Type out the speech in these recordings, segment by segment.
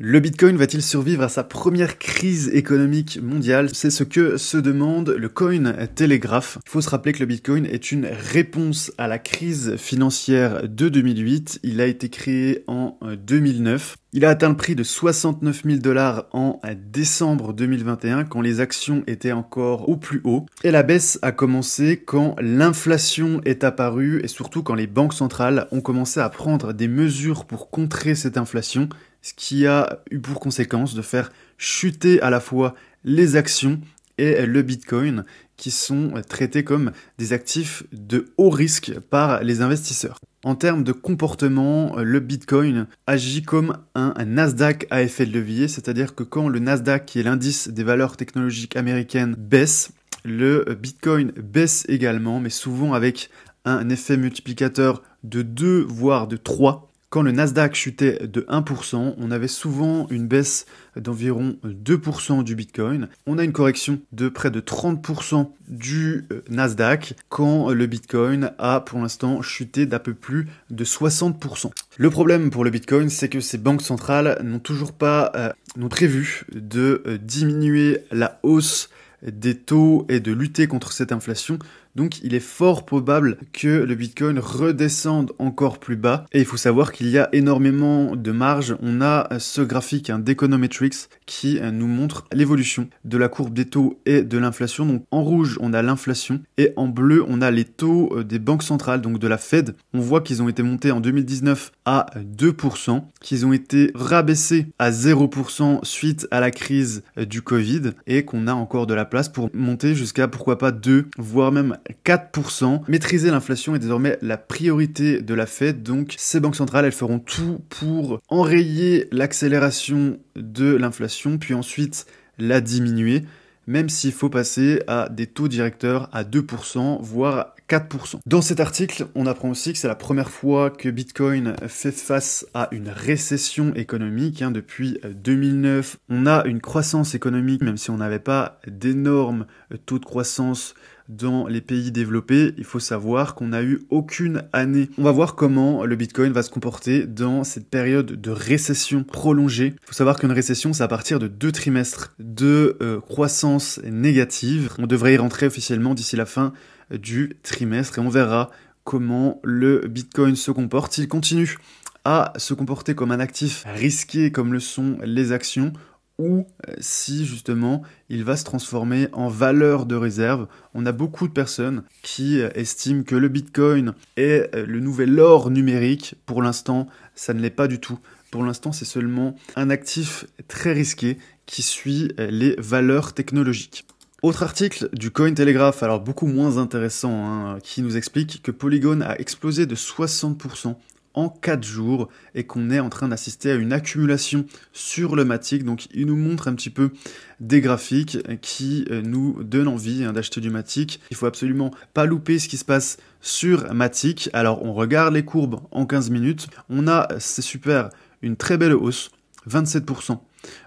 Le Bitcoin va-t-il survivre à sa première crise économique mondiale? C'est ce que se demande le Coin Telegraph. Il faut se rappeler que le Bitcoin est une réponse à la crise financière de 2008. Il a été créé en 2009. Il a atteint le prix de 69 000 $ en décembre 2021 quand les actions étaient encore au plus haut. Et la baisse a commencé quand l'inflation est apparue et surtout quand les banques centrales ont commencé à prendre des mesures pour contrer cette inflation, ce qui a eu pour conséquence de faire chuter à la fois les actions et le Bitcoin, qui sont traités comme des actifs de haut risque par les investisseurs. En termes de comportement, le Bitcoin agit comme un Nasdaq à effet de levier, c'est-à-dire que quand le Nasdaq, qui est l'indice des valeurs technologiques américaines, baisse, le Bitcoin baisse également, mais souvent avec un effet multiplicateur de 2 voire de 3. Quand le Nasdaq chutait de 1%, on avait souvent une baisse d'environ 2% du Bitcoin. On a une correction de près de 30% du Nasdaq quand le Bitcoin a pour l'instant chuté d'à peu plus de 60%. Le problème pour le Bitcoin, c'est que ces banques centrales n'ont toujours pas prévu de diminuer la hausse des taux et de lutter contre cette inflation. Donc il est fort probable que le Bitcoin redescende encore plus bas. Et il faut savoir qu'il y a énormément de marge. On a ce graphique d'Econometrics qui nous montre l'évolution de la courbe des taux et de l'inflation. Donc en rouge, on a l'inflation et en bleu, on a les taux des banques centrales, donc de la Fed. On voit qu'ils ont été montés en 2019 à 2%, qu'ils ont été rabaissés à 0% suite à la crise du Covid et qu'on a encore de la place pour monter jusqu'à pourquoi pas 2, voire même 4%. Maîtriser l'inflation est désormais la priorité de la Fed, donc ces banques centrales, elles feront tout pour enrayer l'accélération de l'inflation, puis ensuite la diminuer, même s'il faut passer à des taux directeurs à 2%, voire 4%. Dans cet article, on apprend aussi que c'est la première fois que Bitcoin fait face à une récession économique. Depuis 2009, on a une croissance économique, même si on n'avait pas d'énormes taux de croissance dans les pays développés. Il faut savoir qu'on n'a eu aucune année. On va voir comment le Bitcoin va se comporter dans cette période de récession prolongée. Il faut savoir qu'une récession, c'est à partir de 2 trimestres de croissance négative. On devrait y rentrer officiellement d'ici la fin du trimestre et on verra comment le Bitcoin se comporte. S'il continue à se comporter comme un actif risqué comme le sont les actions, ou si justement il va se transformer en valeur de réserve. On a beaucoup de personnes qui estiment que le Bitcoin est le nouvel or numérique. Pour l'instant, ça ne l'est pas du tout. Pour l'instant, c'est seulement un actif très risqué qui suit les valeurs technologiques. Autre article du Cointelegraph, alors beaucoup moins intéressant, qui nous explique que Polygon a explosé de 60% en 4 jours et qu'on est en train d'assister à une accumulation sur le Matic. Donc il nous montre un petit peu des graphiques qui nous donnent envie d'acheter du Matic. Il faut absolument pas louper ce qui se passe sur Matic. Alors on regarde les courbes en 15 minutes. On a, c'est super, une très belle hausse, 27%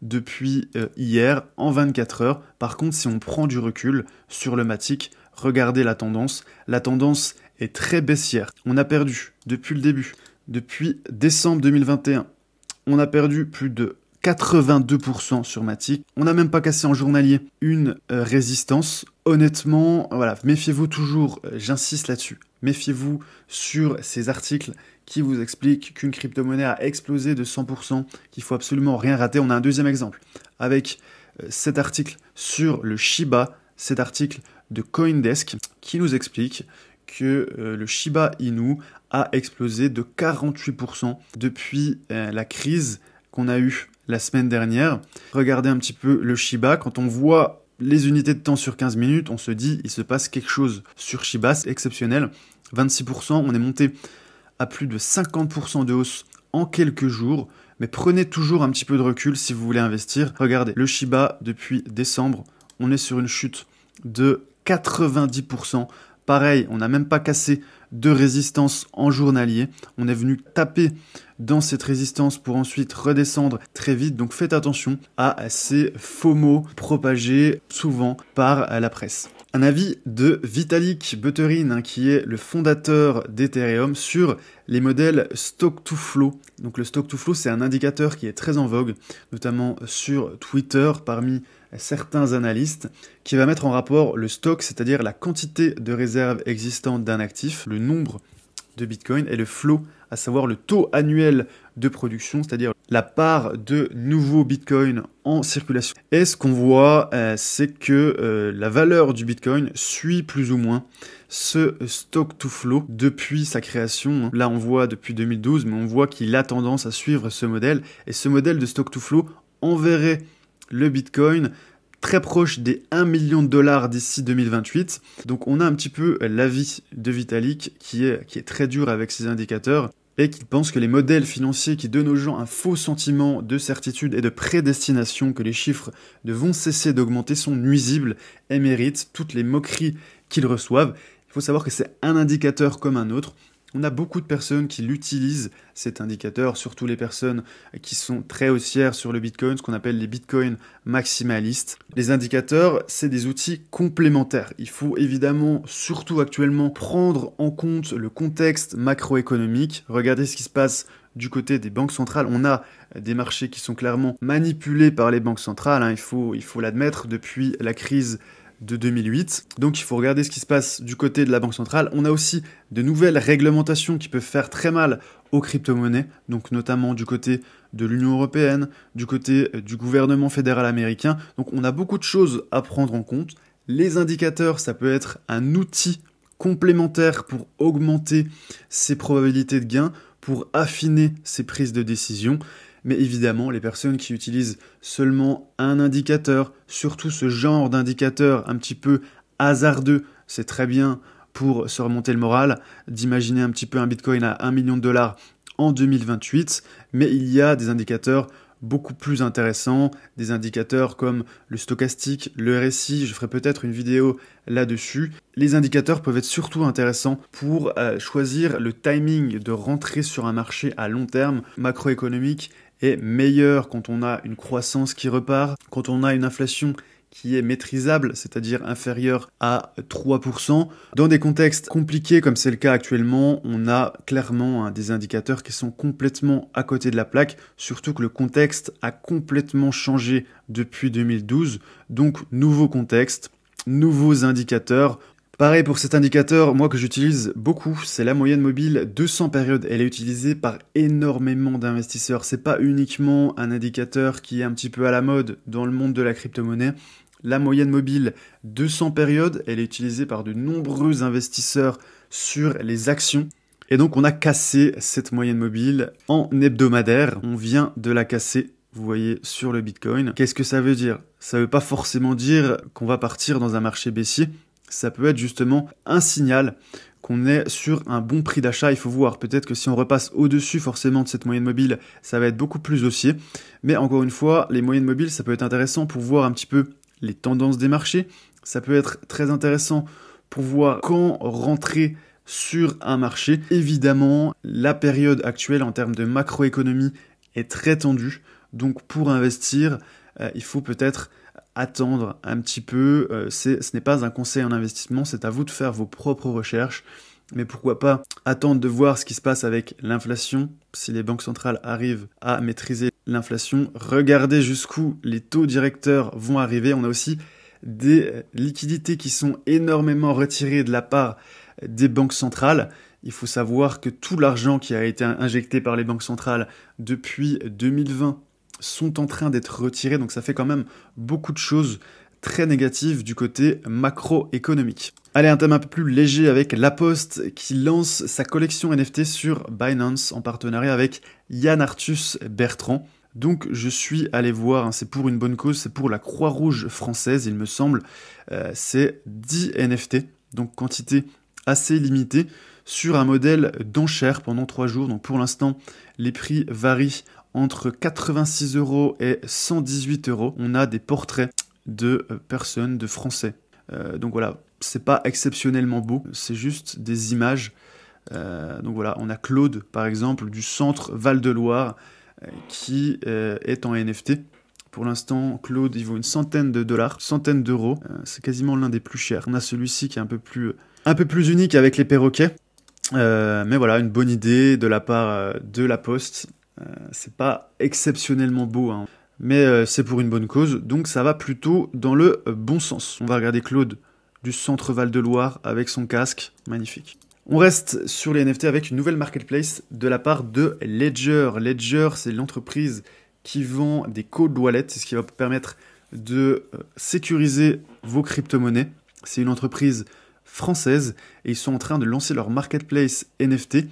depuis hier en 24 heures. Par contre, si on prend du recul sur le Matic, regardez la tendance. La tendance est très baissière. On a perdu depuis le début. Depuis décembre 2021, on a perdu plus de 82% sur Matic. On n'a même pas cassé en journalier une résistance. Honnêtement, voilà, méfiez-vous toujours, j'insiste là-dessus. Méfiez-vous sur ces articles qui vous expliquent qu'une crypto-monnaie a explosé de 100%, qu'il faut absolument rien rater. On a un deuxième exemple avec cet article sur le Shiba, cet article de CoinDesk qui nous explique que le Shiba Inu a explosé de 48% depuis la crise qu'on a eue la semaine dernière. Regardez un petit peu le Shiba. Quand on voit les unités de temps sur 15 minutes, on se dit il se passe quelque chose sur Shiba, c'est exceptionnel. 26%, on est monté à plus de 50% de hausse en quelques jours. Mais prenez toujours un petit peu de recul si vous voulez investir. Regardez, le Shiba, depuis décembre, on est sur une chute de 90%. Pareil, on n'a même pas cassé de résistance en journalier. On est venu taper dans cette résistance pour ensuite redescendre très vite. Donc faites attention à ces faux mots propagés souvent par la presse. Un avis de Vitalik Buterin, hein, qui est le fondateur d'Ethereum, sur les modèles Stock to Flow. Donc le Stock to Flow, c'est un indicateur qui est très en vogue, notamment sur Twitter, parmi certains analystes, qui va mettre en rapport le stock, c'est-à-dire la quantité de réserves existantes d'un actif, le nombre de Bitcoin, et le flow, à savoir le taux annuel de production, c'est-à-dire la part de nouveaux Bitcoin en circulation. Et ce qu'on voit, c'est que la valeur du Bitcoin suit plus ou moins ce stock to flow depuis sa création. Là, on voit depuis 2012, mais on voit qu'il a tendance à suivre ce modèle. Et ce modèle de stock to flow enverrait le Bitcoin très proche des 1 million de dollars d'ici 2028. Donc on a un petit peu l'avis de Vitalik qui est très dur avec ces indicateurs et qui pense que les modèles financiers qui donnent aux gens un faux sentiment de certitude et de prédestination que les chiffres ne vont cesser d'augmenter sont nuisibles et méritent toutes les moqueries qu'ils reçoivent. Il faut savoir que c'est un indicateur comme un autre. On a beaucoup de personnes qui l'utilisent, cet indicateur, surtout les personnes qui sont très haussières sur le Bitcoin, ce qu'on appelle les Bitcoins maximalistes. Les indicateurs, c'est des outils complémentaires. Il faut évidemment, surtout actuellement, prendre en compte le contexte macroéconomique, regarder ce qui se passe du côté des banques centrales. On a des marchés qui sont clairement manipulés par les banques centrales, hein, il faut l'admettre, depuis la crise de 2008. Donc il faut regarder ce qui se passe du côté de la Banque centrale. On a aussi de nouvelles réglementations qui peuvent faire très mal aux crypto-monnaies, donc notamment du côté de l'Union européenne, du côté du gouvernement fédéral américain. Donc on a beaucoup de choses à prendre en compte. Les indicateurs, ça peut être un outil complémentaire pour augmenter ses probabilités de gain, pour affiner ses prises de décision. Mais évidemment, les personnes qui utilisent seulement un indicateur, surtout ce genre d'indicateur un petit peu hasardeux, c'est très bien pour se remonter le moral, d'imaginer un petit peu un Bitcoin à 1 million de dollars en 2028, mais il y a des indicateurs beaucoup plus intéressants, des indicateurs comme le stochastique, le RSI, je ferai peut-être une vidéo là-dessus. Les indicateurs peuvent être surtout intéressants pour choisir le timing de rentrer sur un marché à long terme macroéconomique est meilleur quand on a une croissance qui repart, quand on a une inflation qui est maîtrisable, c'est-à-dire inférieure à 3%. Dans des contextes compliqués comme c'est le cas actuellement, on a clairement des indicateurs qui sont complètement à côté de la plaque, surtout que le contexte a complètement changé depuis 2012. Donc nouveau contexte, nouveaux indicateurs. Pareil pour cet indicateur, moi que j'utilise beaucoup, c'est la moyenne mobile 200 périodes. Elle est utilisée par énormément d'investisseurs. C'est pas uniquement un indicateur qui est un petit peu à la mode dans le monde de la crypto-monnaie. La moyenne mobile 200 périodes, elle est utilisée par de nombreux investisseurs sur les actions. Et donc on a cassé cette moyenne mobile en hebdomadaire. On vient de la casser, vous voyez, sur le Bitcoin. Qu'est-ce que ça veut dire? Ça veut pas forcément dire qu'on va partir dans un marché baissier. Ça peut être justement un signal qu'on est sur un bon prix d'achat. Il faut voir, peut-être que si on repasse au-dessus forcément de cette moyenne mobile, ça va être beaucoup plus haussier. Mais encore une fois, les moyennes mobiles, ça peut être intéressant pour voir un petit peu les tendances des marchés. Ça peut être très intéressant pour voir quand rentrer sur un marché. Évidemment, la période actuelle en termes de macroéconomie est très tendue. Donc pour investir, il faut peut-être attendre un petit peu. Ce n'est pas un conseil en investissement, c'est à vous de faire vos propres recherches. Mais pourquoi pas attendre de voir ce qui se passe avec l'inflation, si les banques centrales arrivent à maîtriser l'inflation. Regardez jusqu'où les taux directeurs vont arriver. On a aussi des liquidités qui sont énormément retirées de la part des banques centrales. Il faut savoir que tout l'argent qui a été injecté par les banques centrales depuis 2020 sont en train d'être retirés, donc ça fait quand même beaucoup de choses très négatives du côté macroéconomique. Allez, un thème un peu plus léger avec La Poste qui lance sa collection NFT sur Binance en partenariat avec Yann Arthus Bertrand. Donc je suis allé voir, hein, c'est pour une bonne cause, c'est pour la Croix-Rouge française, il me semble. C'est 10 NFT, donc quantité assez limitée, sur un modèle d'enchère pendant 3 jours. Donc pour l'instant, les prix varient entre 86 € et 118 €. On a des portraits de personnes, de Français. Donc voilà, c'est pas exceptionnellement beau, c'est juste des images. Donc voilà, on a Claude, par exemple, du centre Val-de-Loire, qui est en NFT. Pour l'instant, Claude, il vaut une centaine de dollars, centaine d'euros. C'est quasiment l'un des plus chers. On a celui-ci qui est un peu plus unique avec les perroquets. Mais voilà, une bonne idée de la part de la Poste. C'est pas exceptionnellement beau, hein, mais c'est pour une bonne cause, donc ça va plutôt dans le bon sens. On va regarder Claude du centre Val-de-Loire avec son casque, magnifique. On reste sur les NFT avec une nouvelle marketplace de la part de Ledger. Ledger, c'est l'entreprise qui vend des cold wallets, c'est ce qui va vous permettre de sécuriser vos crypto-monnaies. C'est une entreprise française et ils sont en train de lancer leur marketplace NFT.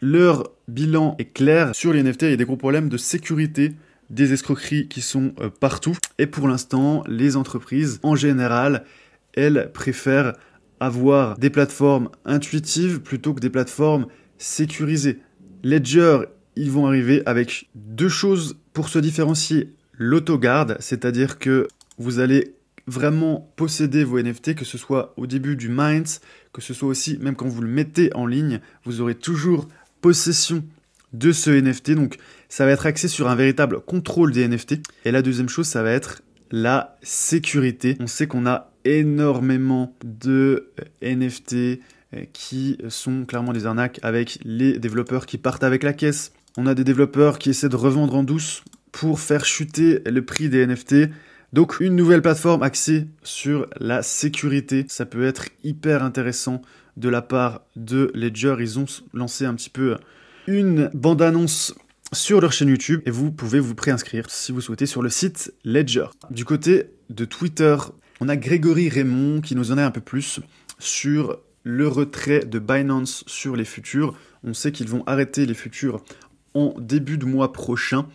Leur bilan est clair. Sur les NFT, il y a des gros problèmes de sécurité, des escroqueries qui sont partout. Et pour l'instant, les entreprises, en général, elles préfèrent avoir des plateformes intuitives plutôt que des plateformes sécurisées. Ledger, ils vont arriver avec deux choses pour se différencier. L'autogarde, c'est-à-dire que vous allez vraiment posséder vos NFT, que ce soit au début du mint, que ce soit aussi, même quand vous le mettez en ligne, vous aurez toujours possession de ce NFT. Donc, ça va être axé sur un véritable contrôle des NFT. Et la deuxième chose, ça va être la sécurité. On sait qu'on a énormément de NFT qui sont clairement des arnaques avec les développeurs qui partent avec la caisse. On a des développeurs qui essaient de revendre en douce pour faire chuter le prix des NFT. Donc une nouvelle plateforme axée sur la sécurité, ça peut être hyper intéressant de la part de Ledger. Ils ont lancé un petit peu une bande-annonce sur leur chaîne YouTube et vous pouvez vous préinscrire si vous souhaitez sur le site Ledger. Du côté de Twitter, on a Grégory Raymond qui nous en est un peu plus sur le retrait de Binance sur les futurs. On sait qu'ils vont arrêter les futurs en début de mois prochain.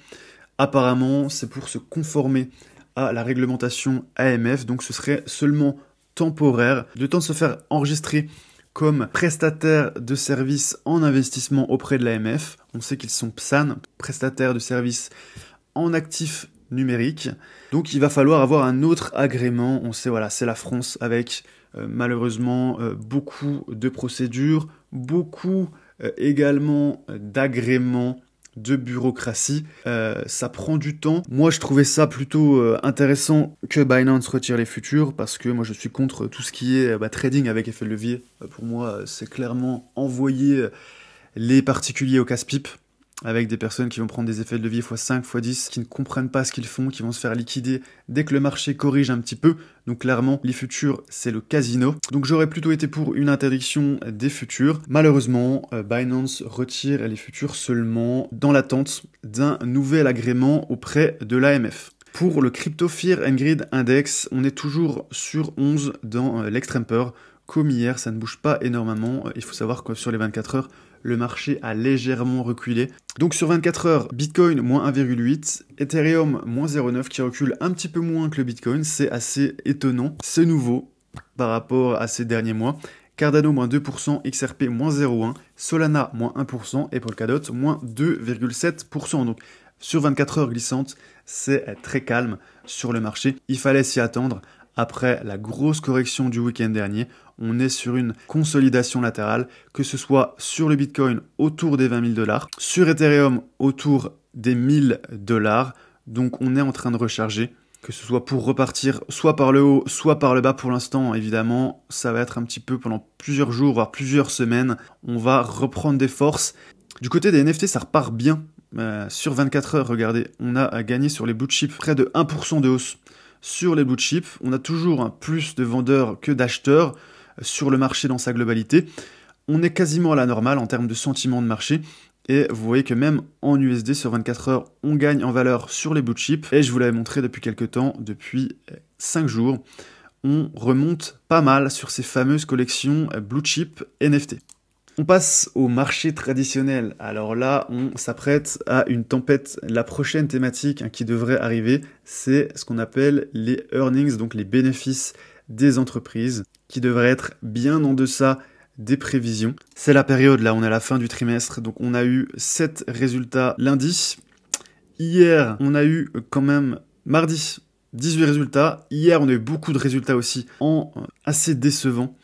Apparemment, c'est pour se conformer à la réglementation AMF, donc ce serait seulement temporaire. Le temps de se faire enregistrer comme prestataire de services en investissement auprès de l'AMF. On sait qu'ils sont PSAN, prestataires de services en actifs numériques. Donc il va falloir avoir un autre agrément. On sait, voilà, c'est la France avec malheureusement beaucoup de procédures, beaucoup également d'agréments, de bureaucratie. Ça prend du temps. Moi, je trouvais ça plutôt intéressant que Binance retire les futurs parce que moi, je suis contre tout ce qui est trading avec effet de levier. Pour moi, c'est clairement envoyer les particuliers au casse-pipe avec des personnes qui vont prendre des effets de levier x5, x10, qui ne comprennent pas ce qu'ils font, qui vont se faire liquider dès que le marché corrige un petit peu. Donc clairement, les futurs, c'est le casino. Donc j'aurais plutôt été pour une interdiction des futurs. Malheureusement, Binance retire les futurs seulement dans l'attente d'un nouvel agrément auprès de l'AMF. Pour le Crypto Fear and Greed Index, on est toujours sur 11 dans l'extreme peur. Comme hier, ça ne bouge pas énormément. Il faut savoir que sur les 24 heures, le marché a légèrement reculé. Donc sur 24 heures, Bitcoin moins 1,8, Ethereum moins 0,9 qui recule un petit peu moins que le Bitcoin. C'est assez étonnant, c'est nouveau par rapport à ces derniers mois. Cardano moins 2%, XRP moins 0,1, Solana moins 1% et Polkadot moins 2,7%. Donc sur 24 heures glissantes, c'est très calme sur le marché. Il fallait s'y attendre. Après la grosse correction du week-end dernier, on est sur une consolidation latérale, que ce soit sur le Bitcoin autour des 20 000 $, sur Ethereum autour des 1000 $. Donc on est en train de recharger, que ce soit pour repartir soit par le haut, soit par le bas. Pour l'instant, évidemment, ça va être un petit peu pendant plusieurs jours, voire plusieurs semaines. On va reprendre des forces. Du côté des NFT, ça repart bien. Sur 24 heures, regardez, on a gagné sur les blue chips près de 1% de hausse. Sur les blue chips, on a toujours plus de vendeurs que d'acheteurs sur le marché dans sa globalité. On est quasiment à la normale en termes de sentiment de marché. Et vous voyez que même en USD, sur 24 heures, on gagne en valeur sur les blue chips. Et je vous l'avais montré depuis quelques temps, depuis 5 jours, on remonte pas mal sur ces fameuses collections blue chip NFT. On passe au marché traditionnel. Alors là, on s'apprête à une tempête. La prochaine thématique qui devrait arriver, c'est ce qu'on appelle les earnings, donc les bénéfices des entreprises, qui devraient être bien en deçà des prévisions. C'est la période, là, on est à la fin du trimestre, donc on a eu 7 résultats lundi. Hier, on a eu quand même mardi 18 résultats. Hier, on a eu beaucoup de résultats aussi assez décevants.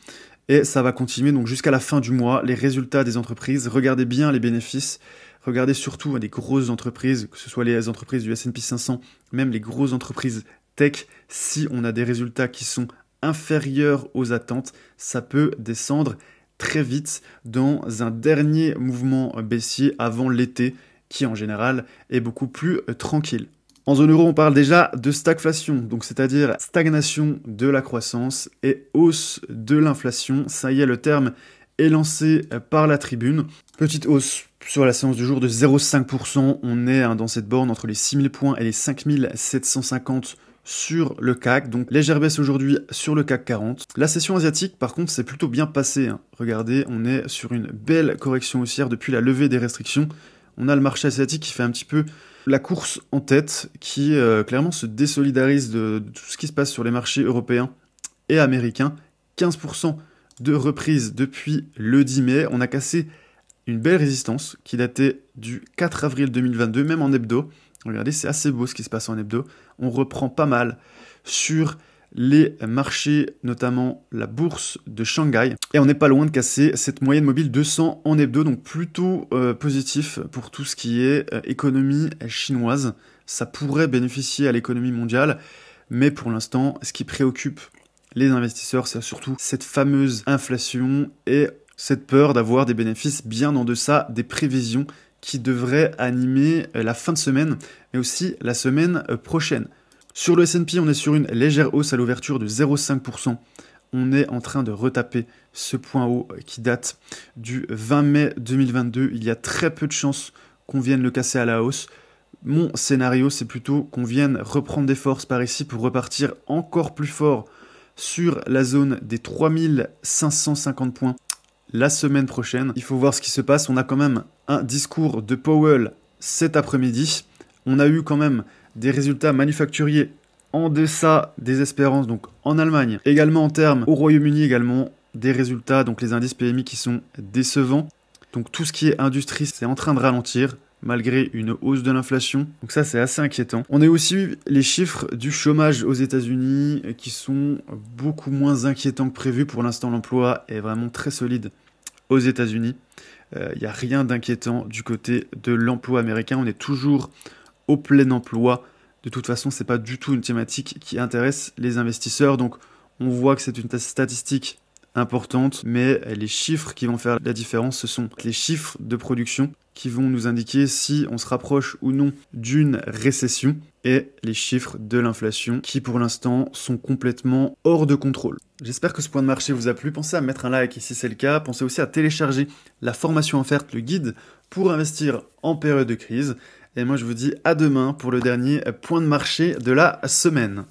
Et ça va continuer donc jusqu'à la fin du mois, les résultats des entreprises. Regardez bien les bénéfices, Regardez surtout les grosses entreprises, que ce soit les entreprises du S&P 500, même les grosses entreprises tech. Si on a des résultats qui sont inférieurs aux attentes, ça peut descendre très vite dans un dernier mouvement baissier avant l'été, qui en général est beaucoup plus tranquille. En zone euro, on parle déjà de stagflation, donc c'est-à-dire stagnation de la croissance et hausse de l'inflation. Ça y est, le terme est lancé par la tribune. Petite hausse sur la séance du jour de 0,5%. On est dans cette borne entre les 6000 points et les 5750 sur le CAC. Donc légère baisse aujourd'hui sur le CAC 40. La session asiatique, par contre, c'est plutôt bien passé. Regardez, on est sur une belle correction haussière depuis la levée des restrictions. On a le marché asiatique qui fait un petit peu la course en tête, qui clairement se désolidarise de tout ce qui se passe sur les marchés européens et américains. 15% de reprise depuis le 10 mai. On a cassé une belle résistance qui datait du 4 avril 2022, même en hebdo. Regardez, c'est assez beau ce qui se passe en hebdo. On reprend pas mal sur les marchés, notamment la bourse de Shanghai. Et on n'est pas loin de casser cette moyenne mobile 200 en hebdo, donc plutôt positif pour tout ce qui est économie chinoise. Ça pourrait bénéficier à l'économie mondiale, mais pour l'instant, ce qui préoccupe les investisseurs, c'est surtout cette fameuse inflation et cette peur d'avoir des bénéfices bien en deçà des prévisions qui devraient animer la fin de semaine, mais aussi la semaine prochaine. Sur le S&P, on est sur une légère hausse à l'ouverture de 0,5%. On est en train de retaper ce point haut qui date du 20 mai 2022. Il y a très peu de chances qu'on vienne le casser à la hausse. Mon scénario, c'est plutôt qu'on vienne reprendre des forces par ici pour repartir encore plus fort sur la zone des 3550 points la semaine prochaine. Il faut voir ce qui se passe. On a quand même un discours de Powell cet après-midi. On a eu quand même des résultats manufacturiers en deçà des espérances, donc en Allemagne. Également en termes au Royaume-Uni, également des résultats, donc les indices PMI qui sont décevants. Donc tout ce qui est industrie, c'est en train de ralentir, malgré une hausse de l'inflation. Donc ça, c'est assez inquiétant. On a aussi eu les chiffres du chômage aux États-Unis qui sont beaucoup moins inquiétants que prévu. Pour l'instant, l'emploi est vraiment très solide aux États-Unis. Il n'y a rien d'inquiétant du côté de l'emploi américain. On est toujours au plein emploi. De toute façon, c'est pas du tout une thématique qui intéresse les investisseurs. Donc, on voit que c'est une statistique importante, mais les chiffres qui vont faire la différence, ce sont les chiffres de production qui vont nous indiquer si on se rapproche ou non d'une récession et les chiffres de l'inflation qui, pour l'instant, sont complètement hors de contrôle. J'espère que ce point de marché vous a plu. Pensez à mettre un like si c'est le cas. Pensez aussi à télécharger la formation offerte, le guide pour investir en période de crise. Et moi, je vous dis à demain pour le dernier point de marché de la semaine.